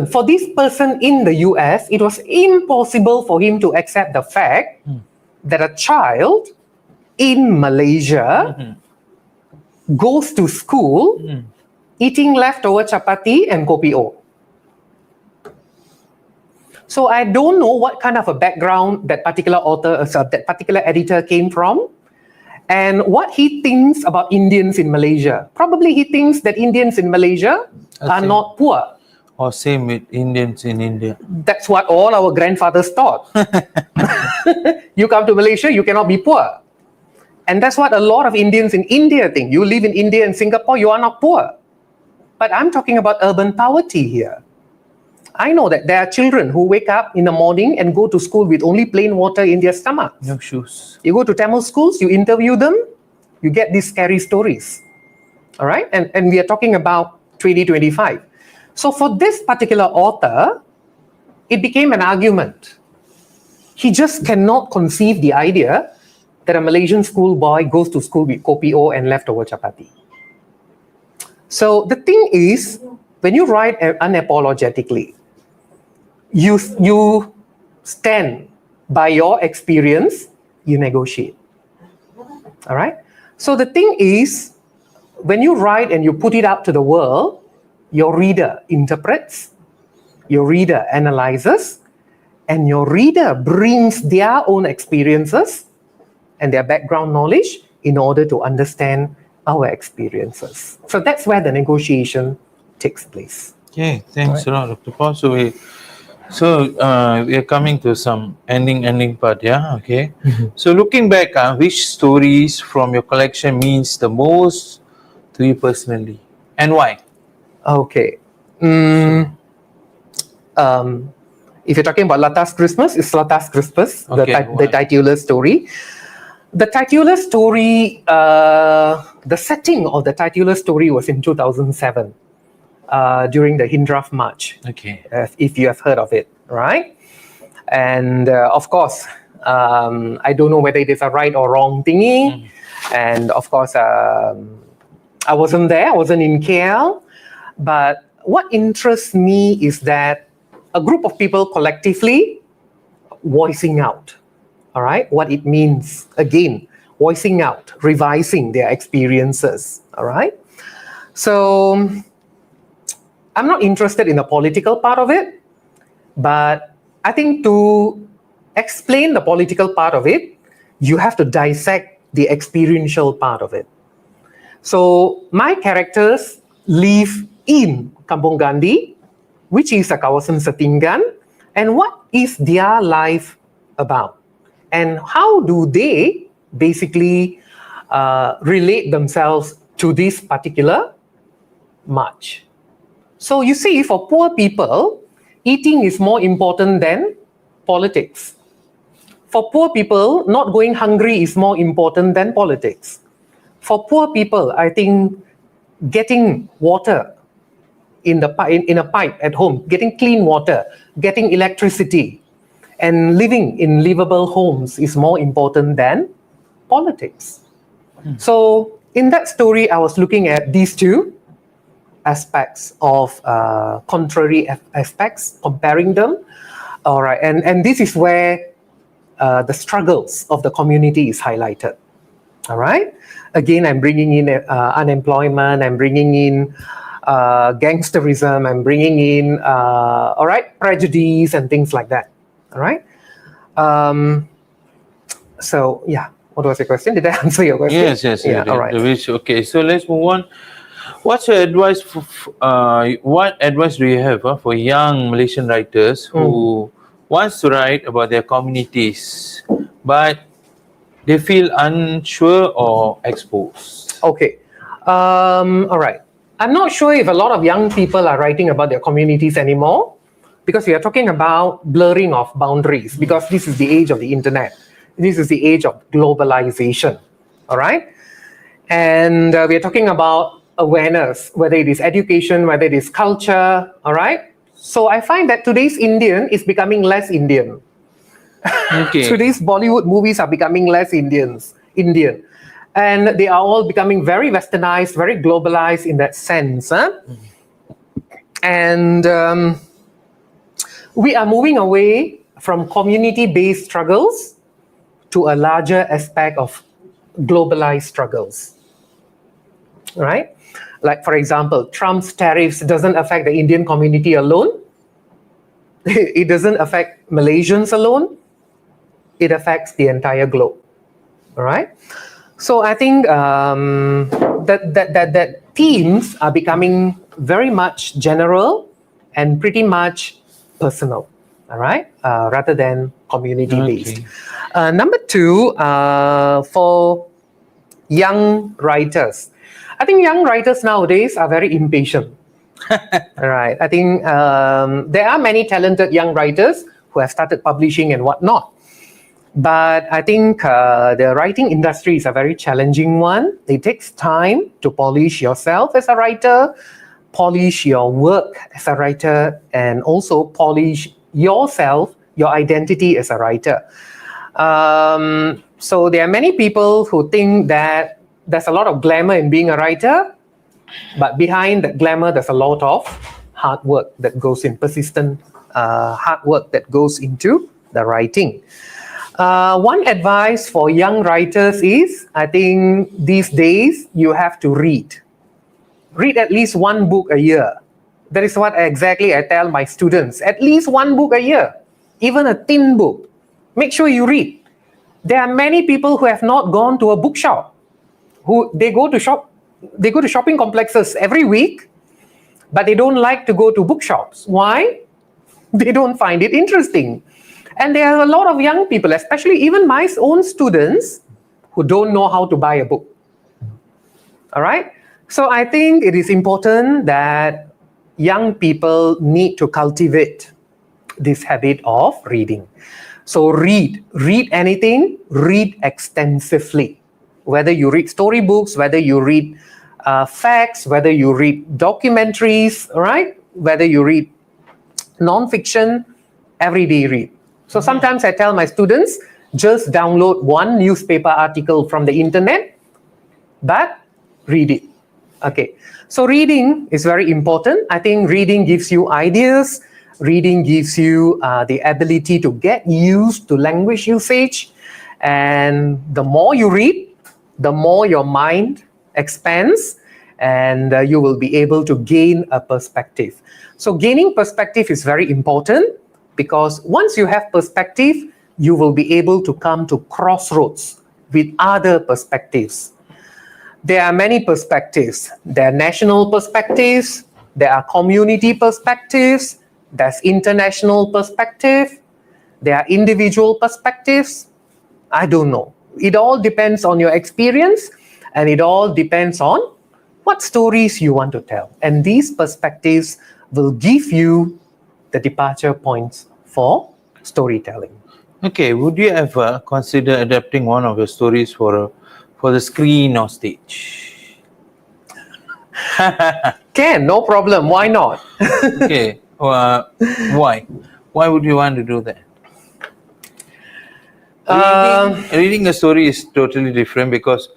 for this person in the US, it was impossible for him to accept the fact that a child in Malaysia goes to school eating leftover chapati and kopi O. So I don't know what kind of a background that particular author, that particular editor came from, and what he thinks about Indians in Malaysia. Probably he thinks that Indians in Malaysia are not poor. Or same with Indians in India. That's what all our grandfathers thought. You come to Malaysia, you cannot be poor. And that's what a lot of Indians in India think. You live in India and Singapore, you are not poor. But I'm talking about urban poverty here. I know that there are children who wake up in the morning and go to school with only plain water in their stomachs. No shoes. You go to Tamil schools, you interview them, you get these scary stories. All right? And we are talking about 2025. So for this particular author, it became an argument. He just cannot conceive the idea that a Malaysian schoolboy goes to school with kopi O and leftover chapati. So the thing is, when you write unapologetically, you stand by your experience, you negotiate. All right? So the thing is, when you write and you put it out to the world, your reader interprets, your reader analyzes, and your reader brings their own experiences and their background knowledge in order to understand our experiences. So that's where the negotiation takes place. Okay, thanks a lot, Dr. Paul. So we are coming to some ending part, yeah? Okay. So looking back, which stories from your collection means the most to you personally, and why? Okay. If you're talking about Latas Christmas, it's Latas Christmas, Okay, the titular story. The titular story, the setting of the titular story was in 2007 during the Hindraf March. Okay. If you have heard of it, right? And of course, I don't know whether it is a right or wrong thingy. And of course, I wasn't there, I wasn't in KL. But what interests me is that a group of people collectively voicing out, all right, what it means, again, voicing out, revising their experiences, all right? So I'm not interested in the political part of it, but I think to explain the political part of it, you have to dissect the experiential part of it. So my characters live in Kampung Gandhi, which is a kawasan setinggan, and what is their life about, and how do they basically relate themselves to this particular march. So you see, for poor people, eating is more important than politics. For poor people, not going hungry is more important than politics. For poor people, I think getting water in a pipe at home, getting clean water, getting electricity, and living in livable homes is more important than politics. So in that story, I was looking at these two aspects of contrary aspects, comparing them. All right, and this is where the struggles of the community is highlighted. All right, again, I'm bringing in unemployment, I'm bringing in gangsterism, I'm bringing in all right, prejudice and things like that. All right. So yeah, what was your question? Did I answer your question? Yes. Yeah. All right. Okay, so let's move on. What's your advice? What advice do you have for young Malaysian writers who wants to write about their communities, but they feel unsure or exposed? Okay. All right. I'm not sure if a lot of young people are writing about their communities anymore, because we are talking about blurring of boundaries, because this is the age of the internet. This is the age of globalization. All right. And we are talking about awareness, whether it is education, whether it is culture. All right. So I find that today's Indian is becoming less Indian. Okay. Today's Bollywood movies are becoming less Indian. And they are all becoming very westernized, very globalized in that sense. And we are moving away from community-based struggles to a larger aspect of globalized struggles. Right? Like, for example, Trump's tariffs doesn't affect the Indian community alone. It doesn't affect Malaysians alone. It affects the entire globe. All right? So I think that themes are becoming very much general and pretty much personal. All right? Rather than community-based. Okay. Number two, for young writers. I think young writers nowadays are very impatient. All right. I think there are many talented young writers who have started publishing and whatnot. But I think the writing industry is a very challenging one. It takes time to polish yourself as a writer, polish your work as a writer, and also polish yourself, your identity as a writer. So there are many people who think that there's a lot of glamour in being a writer, but behind that glamour, there's a lot of hard work that goes in, persistent hard work that goes into the writing. One advice for young writers is, I think these days you have to read. Read at least one book a year. That is what exactly I tell my students. At least one book a year, even a thin book. Make sure you read. There are many people who have not gone to a bookshop. They go to shopping complexes every week, but they don't like to go to bookshops. Why? They don't find it interesting. And there are a lot of young people, especially even my own students, who don't know how to buy a book. All right? So I think it is important that young people need to cultivate this habit of reading. So read anything, read extensively. Whether you read storybooks, whether you read facts, whether you read documentaries, right? Whether you read non-fiction, every day read. So sometimes I tell my students, just download one newspaper article from the internet, but read it. Okay. So reading is very important. I think reading gives you ideas. Reading gives you the ability to get used to language usage. And the more you read, the more your mind expands, and you will be able to gain a perspective. So gaining perspective is very important, because once you have perspective, you will be able to come to crossroads with other perspectives. There are many perspectives. There are national perspectives, there are community perspectives, there's international perspective, there are individual perspectives. I don't know. It all depends on your experience, and it all depends on what stories you want to tell. And these perspectives will give you the departure points for storytelling. Okay, would you ever consider adapting one of your stories for the screen or stage? Can, no problem. Why not? Okay, why? Why would you want to do that? Reading a story is totally different because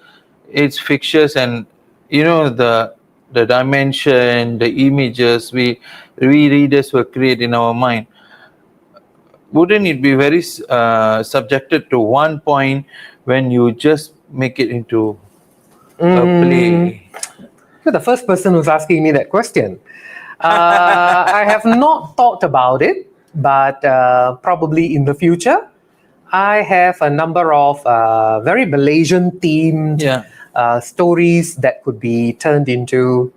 it's fictitious, and you know the dimension, the images we readers will create in our mind. Wouldn't it be very subjected to one point when you just make it into a play? You're the first person who's asking me that question. I have not thought about it, but probably in the future. I have a number of very Malaysian themed stories that could be turned into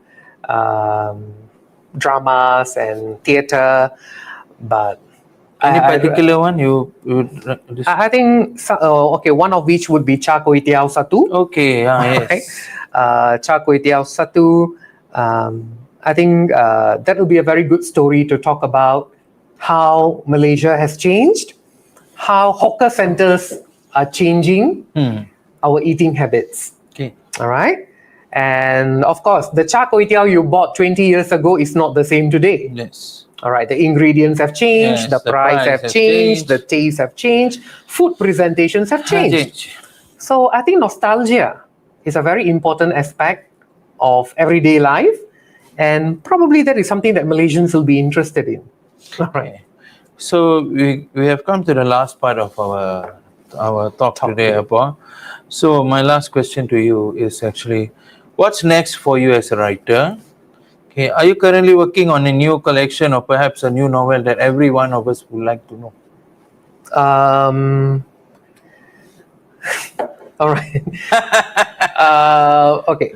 dramas and theatre, but any particular one you would I think okay, one of which would be Cha Kway Teow Satu. Okay, yes. Right? Cha Kway Teow Satu. I think that will be a very good story to talk about how Malaysia has changed, how hawker centers are changing our eating habits. Okay. All right. And of course, the Cha Kway Teow you bought 20 years ago is not the same today. Yes. All right, the ingredients have changed, Yes, the price have changed, the taste have changed, food presentations have changed. So I think nostalgia is a very important aspect of everyday life, and probably that is something that Malaysians will be interested in. All right. So we have come to the last part of our talk today, Apa. So my last question to you is actually, what's next for you as a writer? Okay, are you currently working on a new collection or perhaps a new novel that every one of us would like to know? All right. Okay.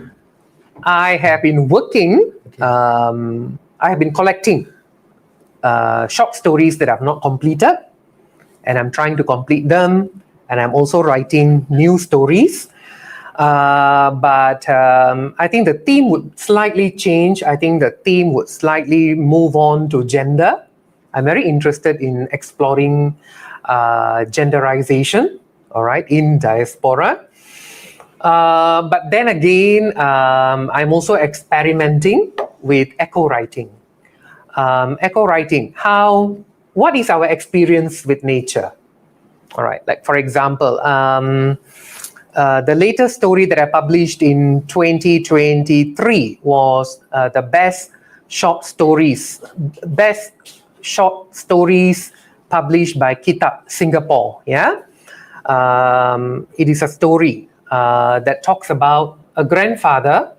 I have been working, I have been collecting short stories that I've not completed, and I'm trying to complete them, and I'm also writing new stories. But I think the theme would slightly change. I think the theme would slightly move on to gender. I'm very interested in exploring genderization, all right, in diaspora. But then again, I'm also experimenting with echo writing. Echo writing, what is our experience with nature? All right, like for example, the latest story that I published in 2023 was the best short stories published by Kitab Singapore. Yeah, it is a story that talks about a grandfather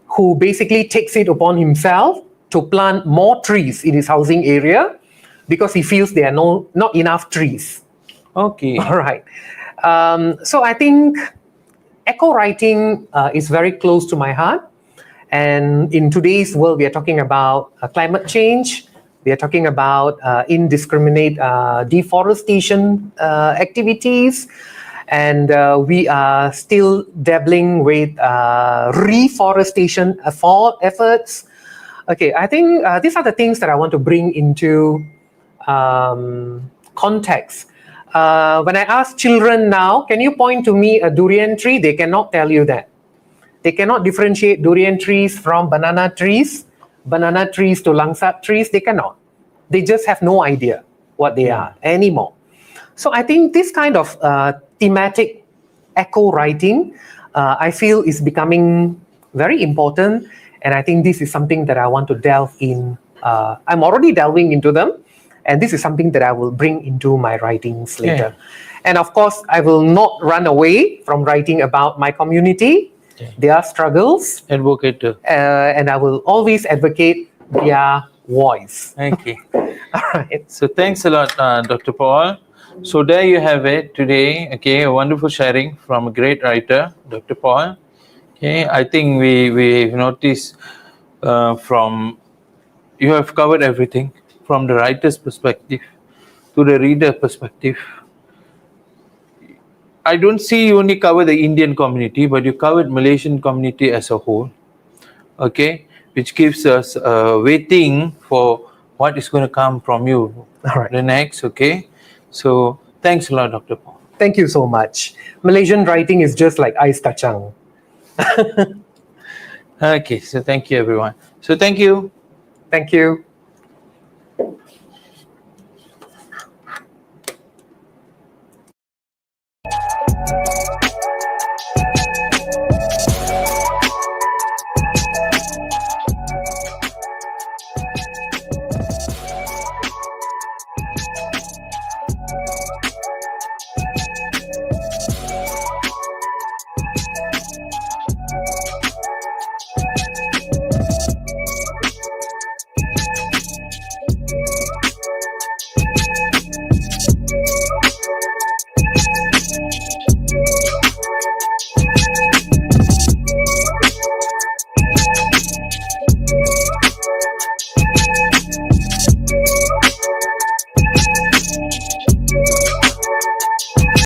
who basically takes it upon himself to plant more trees in his housing area because he feels there are not enough trees. Okay. All right. So I think echo writing is very close to my heart. And in today's world, we are talking about climate change. We are talking about indiscriminate deforestation activities. And we are still dabbling with reforestation efforts. Okay, I think these are the things that I want to bring into context. When I ask children now, can you point to me a durian tree? They cannot tell you that. They cannot differentiate durian trees from banana trees to langsat trees. They cannot. They just have no idea what they are anymore. So I think this kind of thematic echo writing, I feel is becoming very important. And I think this is something that I want to delve in. I'm already delving into them. And this is something that I will bring into my writings later. And of course, I will not run away from writing about my community, their struggles. Advocate. And I will always advocate their voice. Okay. All right. So thanks a lot, Dr. Paul. So there you have it today. Okay, a wonderful sharing from a great writer, Dr. Paul. Okay, I think we've noticed from you have covered everything from the writer's perspective to the reader perspective. I don't see you only cover the Indian community, but you covered Malaysian community as a whole. Okay, which gives us waiting for what is going to come from you. All right. The next, okay. So thanks a lot, Dr. Paul. Thank you so much. Malaysian writing is just like ice kacang. Okay, so thank you, everyone. So thank you. Thank you.